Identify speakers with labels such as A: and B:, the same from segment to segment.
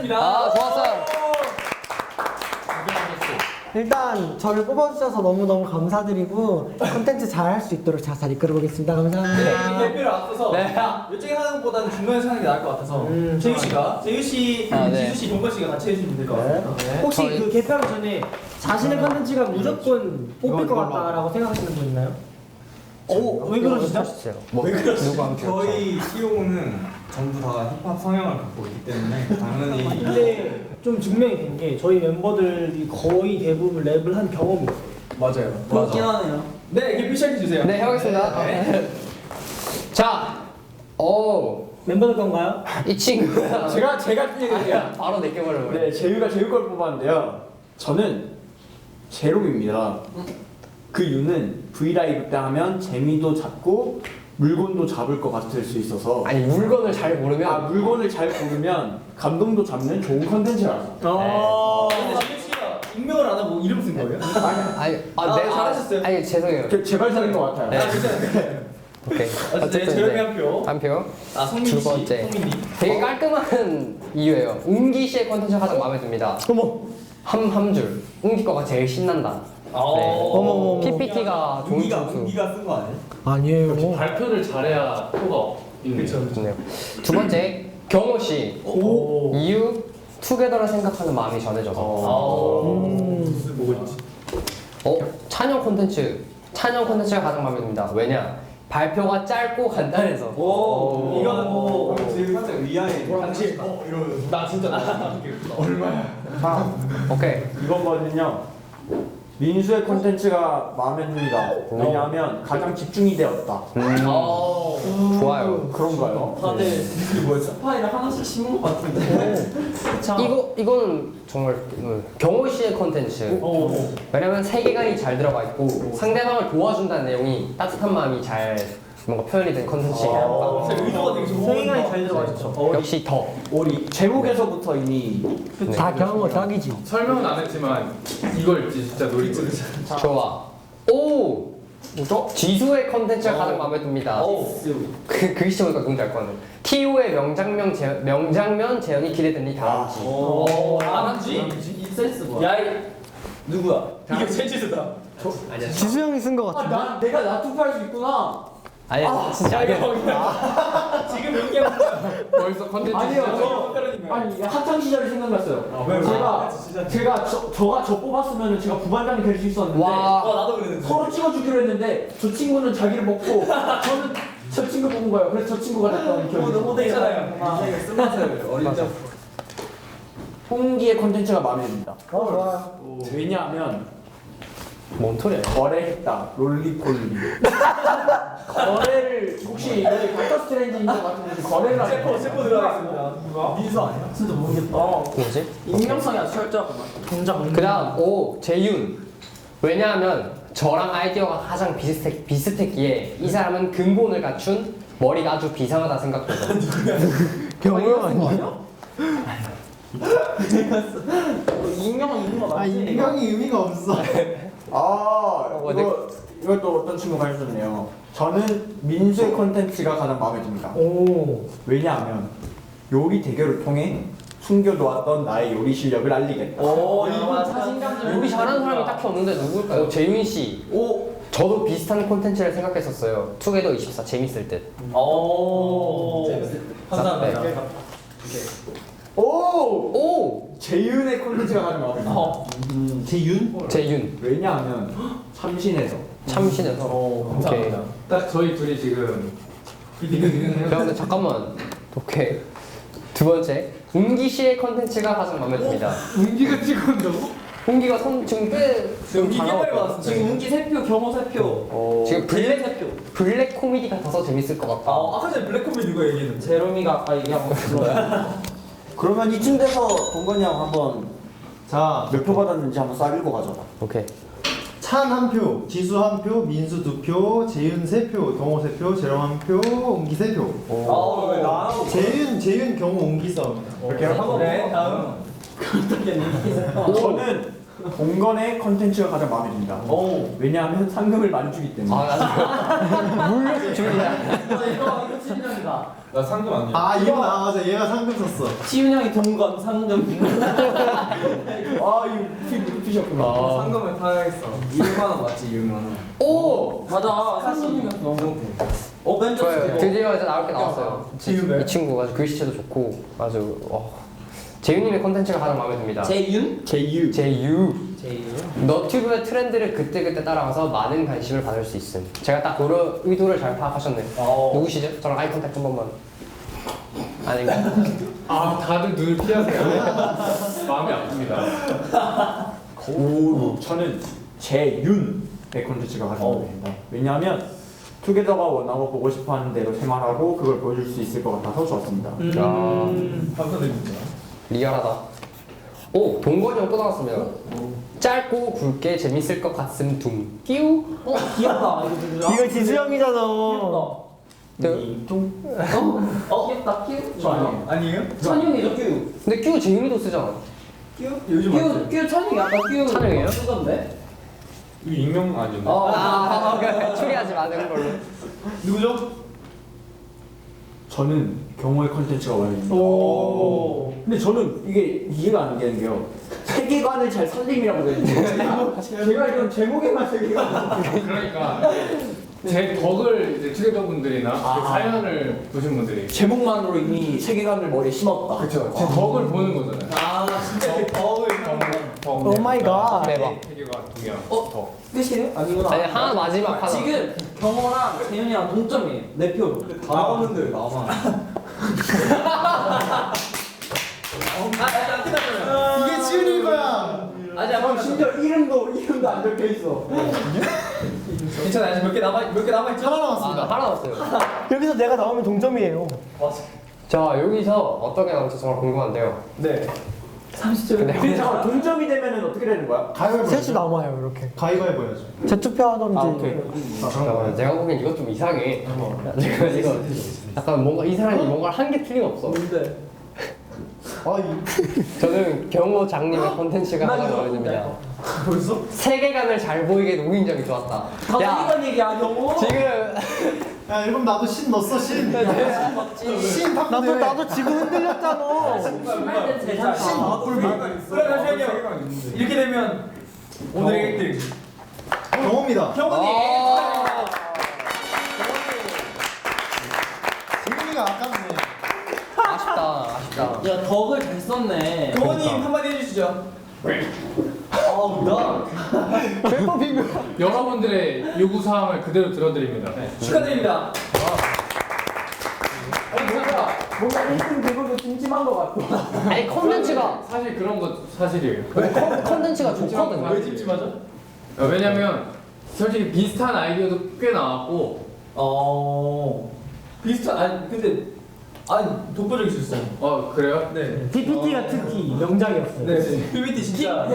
A: 축하드립니다.
B: 아, 좋았어요.
C: 일단 저를 뽑아주셔서 너무너무 감사드리고 콘텐츠 잘 할 수 있도록 잘 이끌어보겠습니다. 감사합니다.
A: 대표를 앞서서
B: 네.
A: 이쪽에 하는 것보다는 중간에서 하는 게 나을 것 같아서 재유 씨가, 재유 씨,
B: 네.
A: 지수 씨, 동건 씨가 같이 해주시면 될 것 같습니다.
C: 혹시
B: 저희-
C: 그 개표하기 전에 자신의 컨텐츠가 무조건 뽑힐 것 같다라고 생각하시는 분 있나요? 왜 그러시죠?
B: 왜 그러시죠? 누구 한 표?
D: 저희 키오는 전부 다 힙합 성향을 갖고 있기 때문에 당연히
C: 근데 좀 증명이 된 게 저희 멤버들이 거의 대부분 랩을 한 경험이 있어요.
A: 맞아요.
B: 맞아.
A: 하네요. 네, 개표 시작해주세요.
B: 네, 해보겠습니다.
A: 네.
B: 자,
C: 멤버들 건가요?
B: 이 친구.
A: 제가 얘기해요.
B: 바로 내껴버려.
A: 네, 재유가 재유 걸 뽑았는데요. 저는 제로입니다. 그 이유는 브이라이브 때 하면 재미도 잡고 물건도 잡을 것 같을 수 있어서
B: 아니, 물건을 잘 모르면.
A: 물건을 잘 고르면 감동도 잡는 좋은 컨텐츠라서. 근데 재유 씨가 익명을 안 하고 이름 쓴 거예요?
B: 아니,
A: 네, 잘하셨어요.
B: 아니, 죄송해요.
A: 제발 사는 것 같아요.
B: 네.
A: 괜찮아요.
B: 오케이.
A: 어쨌든 제로미 한 표.
B: 한 표.
A: 성민
B: 두
A: 씨,
B: 번째.
A: 성민님.
B: 되게 깔끔한 이유예요. 웅기 씨의 컨텐츠가 가장 마음에 듭니다.
C: 어머.
B: 한 줄. 웅기 거가 제일 신난다.
C: 어머.
B: PPT가 좋은 점수.
D: 운기가 쓴 거 아니에요?
C: 아니에요.
E: 발표를 잘해야 표가 있네요.
B: 좋네요. 두 번째, 경호 씨. 이유 투게더를 생각하는 마음이 전해져서.
A: 보고 있지.
B: 찬영 콘텐츠가 가장 마음에 듭니다. 왜냐? 발표가 짧고 간단해서.
A: 이거는 뭐
D: 지금 살짝 위아래
A: 당시 나 진짜
D: 자
B: 오케이.
A: 이거거든요. 민수의 콘텐츠가 마음에 듭니다. 왜냐하면 가장 집중이 되었다.
B: 좋아요.
A: 그런가요?
C: 다들
A: 뭐야? 스파이를 하나씩 심은 것 같은데.
B: 이건 정말 경호 씨의 콘텐츠. 왜냐면 세계관이 잘 들어가 있고 상대방을 도와준다는 내용이 따뜻한 마음이 잘 뭔가 표현이 된 컨텐츠예요.
A: 의도가 되게 좋은
C: 생각이 잘 들어가 있죠.
B: 역시 더.
A: 우리 제목에서부터 이미
C: 다 경험 딱이지.
E: 설명은 안 했지만 이걸 진짜 노리고
B: 좋아. 오! 뭐죠? 지수의 컨텐츠가 가장 마음에 듭니다. 그 글씨 보니까 누군지 알 것 같네. TO의 명장면 재현이 기대되니 다음지.
A: 알았지? 이 센스 뭐야? 야, 누구야? 이게 최지수다.
C: 지수 형이 쓴 것 같아.
A: 내가 나 투표할 수 있구나.
B: 아니 진짜 알겠어.
A: 지금 연기하고
E: 벌써 컨텐츠
A: 아니요. 아니 학창 시절이 생각났어요. 제가 저 뽑았으면 제가 부반장이 될 수 있었는데
B: 와.
A: 나도 그랬는데 서로 찍어주기로 했는데 저 친구는 자기를 먹고 저는 저 친구 뽑은 거예요. 그래서 저 친구가 됐던 기억이 호되잖아요.
D: 쓴맛을 어릴 적
A: 홍기의 콘텐츠가 마음에 듭니다.
C: 좋아요.
A: 왜냐하면
B: 뭔 소리야?
A: 거래했다 롤리폴리 거래를 혹시 여기 닥터 스트레인지인 것 같은데 거래를 하는 세포 들어가겠습니다.
D: 민수 아니야?
C: 진짜 모르겠다.
B: 뭐지?
C: 익명성이 아주 철저하구만. 굉장히.
B: 그다음 재윤. 왜냐하면 저랑 아이디어가 가장 비슷했기에 이 사람은 근본을 갖춘 머리가 아주 비상하다 생각돼서.
C: 경호 아니야?
A: 익명은 있는 거 맞지?
D: 인명이 의미가 없어.
A: 이것도 어떤 친구가 해줬네요. 저는 민수의 콘텐츠가 가장 마음에 듭니다.
C: 오.
A: 왜냐하면 요리 대결을 통해 숨겨놓았던 나의 요리 실력을 알리겠다.
C: 이건 자신감
B: 요리 잘하는 사람이 딱히 없는데 누굴까요? 재윤 씨. 저도 비슷한 콘텐츠를 생각했었어요. 투게더 24 재밌을 듯.
A: 감사합니다.
B: 네.
A: 오! 재윤의 콘텐츠가 가장 마음에 듭니다.
B: 재윤.
A: 왜냐하면 참신해서.
B: 참신해서. 오케이.
E: 딱 저희 둘이 지금
B: 그런데 잠깐만. 오케이. 두 번째. 웅기 씨의 컨텐츠가 가장 마음에 듭니다.
E: 운기가 찍었다고?
B: 웅기가 지금 좀 잘하고
A: 지금 운기 3표, 경호 3표.
B: 지금 블랙 코미디 같아서 재밌을 것 같다.
A: 아까 전에 블랙콤비 누가 얘기했는데?
C: 제롬이가 아까 얘기한 거 들어요.
A: 그러면 이쯤 돼서 동건이 형 한번
D: 자,
A: 몇 표 받았는지 한번 싹 읽고 가져라.
B: 오케이.
D: 찬 한 표, 지수 한 표, 민수 두 표, 재윤 세 표, 경호 세 표, 재롱 한 표, 옹기 세 표.
A: 왜 나하고
D: 재윤, 경호, 옹기 싸움이다.
A: 이렇게 한번 네, 다음.
D: 어.
A: 저는 동건의 컨텐츠가 가장 마음에 듭니다. 왜냐하면 상금을 많이 주기 때문에.
B: 물론 줄이야.
F: 이거 치윤형이다.
E: 나 상금 안 줘.
D: 아 이거 맞아. 얘가 상금 썼어.
F: 치윤형이 동건 상금.
A: 아 이거 눕히셨구나.
F: 상금을 타야겠어. 200만 원 맞지 200만 원.
A: 오!
F: 맞아 상금이었어. 맨
B: 좋아요. 드디어 이제 나올 게 나왔어요.
A: 지윤가요?
B: 이 친구 아주 글씨체도 좋고 아주 재윤님의 컨텐츠가 가장 마음에 듭니다.
F: 재윤?
A: 제유.
B: 제유.
F: 재윤.
B: 너튜브의 트렌드를 그때그때 따라가서 많은 관심을 받을 수 있음. 제가 딱 그 의도를 잘 파악하셨네요. 누구시죠? 저랑 아이 컨택 한 번만. 아닌가?
E: 아 다들 눈을 피하세요. 마음이 아픕니다.
A: 오, 저는 제윤의 컨텐츠가 가장 마음에 듭니다. 왜냐하면 투게더가 원하고 보고 싶어하는 대로 생활하고 그걸 보여줄 수 있을 것 같아서 좋았습니다.
E: 감사드립니다.
B: 리얼하다. 오, 동건이 형 또 나왔습니다. 짧고 굵게 재밌을 것 같음 둥. 끼우.
F: 귀엽다. 이거 누구야?
C: 이거 지수 형이잖아.
F: 귀엽다. 끼우? 좋아요.
A: 아니에요?
F: 찬용이죠 끼우.
B: 근데 끼우 재윤이도 쓰잖아.
F: 끼우 찬용이 아까 끼우
B: 찬용이에요?
F: 쓰던데?
E: 이거 익명 아니었나?
B: 아, 추리하지 마는 걸로.
A: 누구죠? 저는 경호의 컨텐츠가 마음에 듭니다.
F: 오.
A: 근데 저는 이게 이해가 안 되는 게요. 세계관을 잘 살림이라고 되어 있는데 제가 이런 제목에만 세계관.
E: 그러니까 제 덕을 이제 투게더 분들이나 그 사연을 보신 분들이
A: 제목만으로 이미 세계관을 머리에 심었다.
E: 그렇죠. 제 덕을 보는 거잖아요.
F: 아 진짜 덕을
E: 덕.
C: 오 마이 갓.
B: 대박.
E: 세계관 동양.
F: 덕. 끝이에요? 아니구나.
B: 아니, 하나 마지막 하나.
F: 지금 경호랑 재윤이랑 동점이에요. 내 표로. 다 나오는데 나만.
D: 이게 치윤일 거야.
F: 아직 안
A: 심지어 이름도 안 적혀 있어.
F: 괜찮아. 아직 몇 개 남아있죠?
D: 하나 남았습니다.
B: 하나 남았어요.
C: 여기서 내가 나오면 동점이에요.
B: 자, 여기서 어떤 게 나올지 정말 궁금한데요.
A: 네.
F: 30점.
A: 근데 잠깐 동점이 되면은 어떻게 되는 거야?
D: 가위바위보.
C: 셋이 남아요 이렇게.
D: 가위바위보 해야죠.
C: 재투표하던지.
A: 아, 오케이.
B: 잠깐만, 제가 보기엔 이것 좀 이상해. 제가 이거 약간 뭔가 이 사람이 뭔가를 한 게 틀림없어.
F: 뭔데?
B: 저는 경호 장님의 컨텐츠가 가장 마음에 듭니다.
F: 벌써?
B: 세계관을 잘 보이게 녹인 적이 좋았다.
F: 다 이건 얘기야 경호.
B: 지금
D: 야 이러면 나도 신 넣었어 신. 신 탁구 대회.
C: 나도 지금 흔들렸잖아.
F: 그래 잠시만요. 이렇게 되면 오늘의 1등
D: 경호입니다.
F: 경호님.
D: 재윤이가 아깝네.
B: 아쉽다.
F: 야 덕을 잘 썼네. 경호님 한마디 해주시죠. 나
E: 여러분들의 요구 사항을 그대로 들어드립니다.
F: 축하드립니다.
A: 뭔가 1등 되고도 찜찜한 것 같아.
B: 아니 컨텐츠가
E: 사실 그런 거 사실이에요.
B: 컨텐츠가 좋거든요.
F: 왜 찝찝하죠?
E: 왜냐면 솔직히 비슷한 아이디어도 꽤 나왔고
F: 비슷한 아니 근데 독보적일 수 있어요.
E: 그래요?
F: 네.
C: PPT가 특히 명작이었어요.
F: 네. PPT 진짜.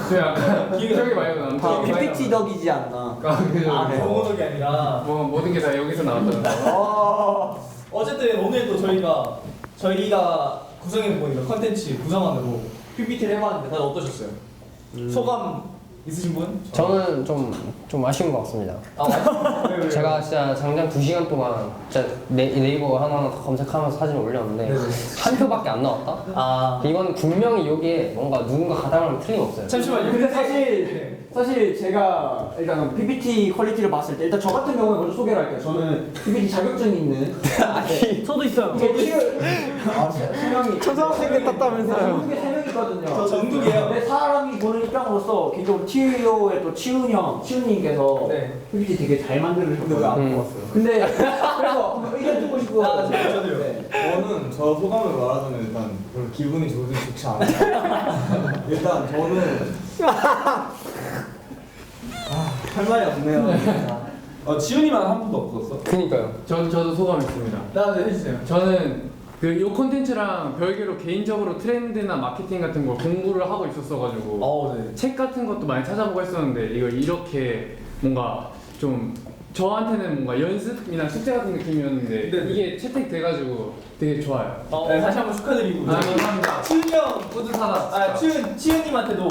E: 저 약간 기억이 많이 나는데
A: PPT 덕이지 않나.
F: 경호덕이 아니라.
E: 뭐 모든 게 다 여기서 나왔다는 거.
F: 어쨌든 오늘도 저희가 구성해본 컨텐츠 구성안으로 PPT를 해봤는데 다들 어떠셨어요? 소감 있으신 분?
B: 저는 좀 아쉬운 것 같습니다.
F: 왜?
B: 제가 진짜 장장 2시간 동안 진짜 네이버 하나하나 다 검색하면서 사진을 올렸는데 한 표밖에 안 나왔다? 이건 분명히 여기에 뭔가 누군가 가담하면 틀림없어요.
F: 잠시만요.
A: 근데 사실 제가 일단 PPT 퀄리티를 봤을 때 일단 저 같은 경우에 먼저 소개를 할게요. 저는 PPT 자격증이 있는.
C: 저도 있어요.
A: 수명이
C: 초등학생 때 땄다면서요.
A: 전국에 3명 있거든요.
F: 저 전국이에요.
A: 근데 사람이 보는 입장으로서 개인적으로 TU의 또 치훈님께서
F: 네.
A: PPT 되게 잘 만들으셨는데 안 좋았어요. 근데 그래서 한번 의견 듣고 싶고.
F: 저도요.
A: 네.
G: 저는 저 소감을 말하자면 일단 별로 기분이 좋지 않아요. 일단 저는 할 말이 없네요. 지훈이만 한 번도 없었어?
B: 그니까요.
E: 저도 소감 있습니다.
F: 나도 해주세요.
E: 저는 이 콘텐츠랑 별개로 개인적으로 트렌드나 마케팅 같은 걸 공부를 하고 있었어가지고
F: 네.
E: 책 같은 것도 많이 찾아보고 했었는데 이걸 이렇게 뭔가 좀 저한테는 뭔가 연습이나 숙제 같은 느낌이었는데
F: 네.
E: 이게 채택돼가지고 되게 좋아요.
F: 네, 다시 한번 축하드리고.
E: 감사합니다.
F: 치훈 형 뿌듯하다. 치훈님한테도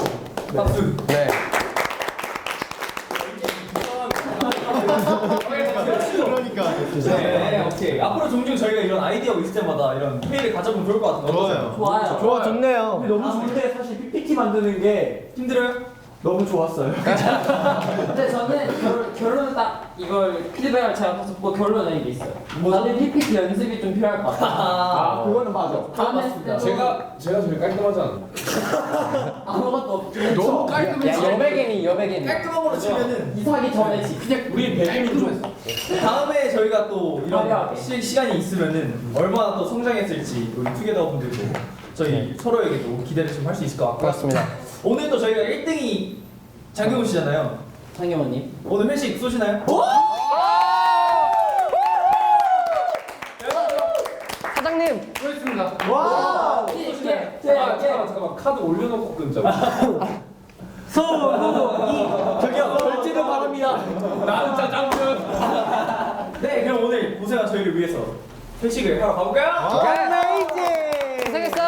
F: 박수.
B: 네.
D: 그러니까
F: 네, 오케이. 앞으로 종종 저희가 이런 아이디어가 있을 때마다 이런 회의를 가져보면 좋을 것 같은데.
D: 좋아요.
F: 좋아요.
C: 좋아, 좋네요.
A: 근데 너무 좋은데 사실 PPT 만드는 게
F: 힘들어요?
A: 너무 좋았어요.
H: 근데 저는 결론은 딱 이걸 피드백을 제가 다시 보고 결론은 이게 있어요. 다들 PPT 연습이 좀 필요할 것 같아요.
A: 아 그거는 맞아.
H: 다음에 했을 때도
I: 제가 제일 깔끔하지 않나?
H: 아무것도 없긴
E: 너무
H: 했죠.
E: 깔끔했어.
B: 야, 여백이니.
F: 깔끔한 거로 치면은
H: 이사하기 전에 그냥
F: 우리 배경이 좀 다음에 저희가 또 이런
H: 화려하게.
F: 시간이 있으면은 얼마나 또 성장했을지 우리 투게더 분들도 저희 서로에게도 기대를 좀 할 수 있을 것 같고
B: 그렇습니다.
F: 오늘도 저희가 1등이 장경호 씨잖아요.
H: 장경호님.
F: 오늘 회식 쏘시나요?
B: 사장님.
E: 수고했습니다.
D: 와.
I: 잠깐만 카드 올려놓고 끊자.
F: 저기요 결제를 바랍니다.
E: 나는 짜장면.
F: 네 그럼 오늘 고생한 저희를 위해서 회식을 하러 가볼까요?
C: 어메이징!
B: 고생했어.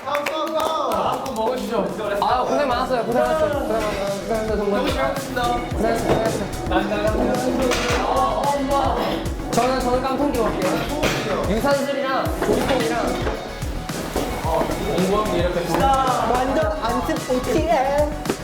E: 한번 먹어주죠.
B: 아, 고생 많았어요. 고생했어, 정말. 고생했어. 저는 깡통기 먹게요. 유산슬이랑 조리통이랑
E: 공부하면 이렇게
C: 완전 안습 OTM!